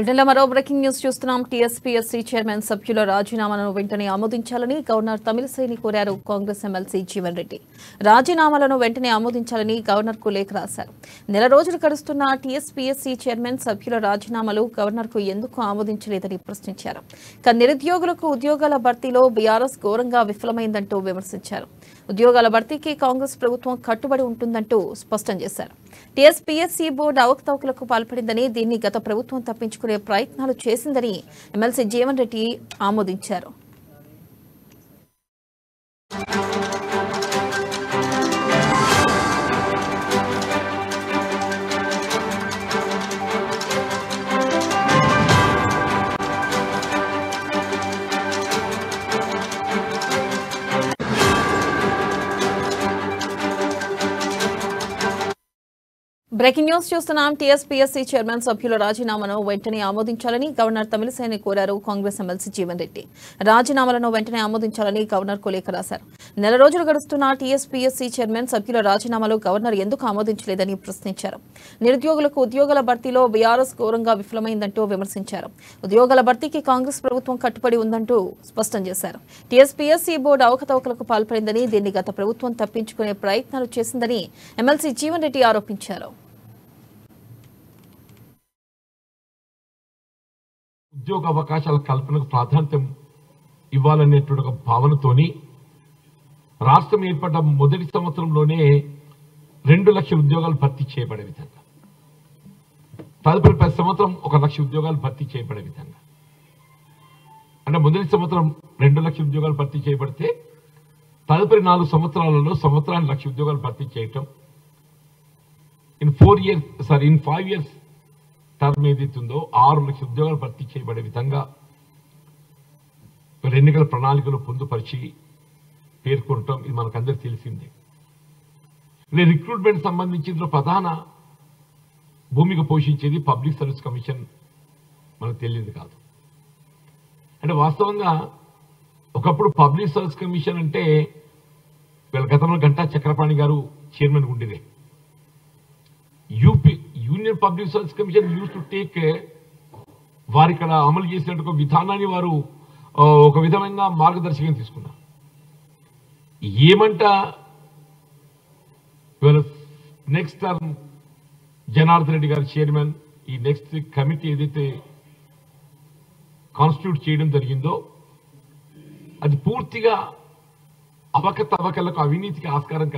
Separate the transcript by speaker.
Speaker 1: బ్రిటన్లో మరో breaking news చూస్తున్నాం. టీఎస్పీఎస్సీ చైర్మన్ సభ్యుల రాజీనామాలను వెంటనే ఆమోదించాలని గవర్నర్ తమిళిసైని కోరారు కాంగ్రెస్ ఎమ్మెల్సీ జీవన్ రెడ్డి. రాజీనామాలను వెంటనే ఆమోదించాలని గవర్నర్కు లేఖ రాశారు. నెల రోజులు గడుస్తున్న టీఎస్పీఎస్సీ చైర్మన్ సభ్యుల రాజీనామాలు గవర్నర్కు ఎందుకు ఆమోదించలేదని ప్రశ్నించారు. నిరుద్యోగులకు ఉద్యోగాల భర్తీలో బీఆర్ఎస్ ఘోరంగా విఫలమైందంటూ విమర్శించారు. ఉద్యోగాల భర్తీకి కాంగ్రెస్ ప్రభుత్వం కట్టుబడి ఉంటుందంటూ స్పష్టం చేశారు. టీఎస్పీఎస్సీ బోర్డు అవకతవకలకు పాల్పడిందని, దీన్ని గత ప్రభుత్వం తప్పించుకునే ప్రయత్నాలు చేసిందని ఎమ్మెల్సీ జీవన్ రెడ్డి ఆమోదించారు. బ్రేకింగ్ న్యూస్ చూస్తున్నాం. టీఎస్పీఎస్సీ చైర్మన్ సభ్యుల రాజీనామాను వెంటనే ఆమోదించాలని గవర్నర్ తమిళిసైని కోరారు కాంగ్రెస్ ఎమ్మెల్సీ జీవన్ రెడ్డి. రాజీనామాలను వెంటనే ఆమోదించాలని గవర్నర్కు లేఖ రాశారు. నెల రోజులు గడుస్తున్న టీఎస్పీఎస్సీ చైర్మన్ సభ్యుల రాజీనామాలు గవర్నర్ ఎందుకు ఆమోదించలేదని ప్రశ్నించారు. నిరుద్యోగులకు ఉద్యోగాల భర్తీలో బీఆర్ఎస్ ఘోరంగా విఫలమైందంటూ విమర్శించారు. ఉద్యోగాల భర్తీకి కాంగ్రెస్ ప్రభుత్వం కట్టుబడి ఉందంటూ స్పష్టం చేశారు. టీఎస్పీఎస్సీ బోర్డు అవకతవకలకు పాల్పడిందని, దీన్ని గత ప్రభుత్వం తప్పించుకునే ప్రయత్నాలు చేసిందని ఎమ్మెల్సీ జీవన్ రెడ్డి ఆరోపించారు.
Speaker 2: ఉద్యోగ అవకాశాల కల్పనకు ప్రాధాన్యత ఇవ్వాలనేటువంటి ఒక భావనతోని రాష్ట్రం ఏర్పడ్డ మొదటి సంవత్సరంలోనే 2 లక్షల ఉద్యోగాలు భర్తీ చేయబడే విధంగా, తదుపరి 10 సంవత్సరం 1 లక్ష ఉద్యోగాలు భర్తీ చేయబడే విధంగా, అంటే మొదటి సంవత్సరం 2 లక్షల ఉద్యోగాలు భర్తీ చేయబడితే తదుపరి 4 సంవత్సరాలలో సంవత్సరానికి 1 లక్ష ఉద్యోగాలు భర్తీ చేయటం, ఇన్ 5 ఇయర్స్ టర్మ్ ఏదైతుందో 6 లక్షల ఉద్యోగాలు భర్తీ చేయబడే విధంగా ఎన్నికల ప్రణాళికలు పొందుపరిచి పేర్కొనటం ఇది మనకందరికి తెలిసిందే. రిక్రూట్మెంట్ సంబంధించి ప్రధాన భూమిక పోషించేది పబ్లిక్ సర్వీస్ కమిషన్ మనకు తెలియదు కాదు. అంటే వాస్తవంగా ఒకప్పుడు పబ్లిక్ సర్వీస్ కమిషన్ అంటే వీళ్ళ గతంలో గంటా చక్రపాణి గారు చైర్మన్ ఉండిరే. Union Public Service Commission used to take వారు ఇక్కడ అమలు చేసినట్టు విధానాన్ని వారు ఒక విధమైన మార్గదర్శకం తీసుకున్నారు. ఏమంట నెక్స్ట్ టర్మ్ జనార్దన్ రెడ్డి గారు చైర్మన్, ఈ నెక్స్ట్ కమిటీ ఏదైతే కాన్స్టిట్యూట్ చేయడం జరిగిందో అది పూర్తిగా అవకతవకలకు, అవినీతికి ఆస్కారం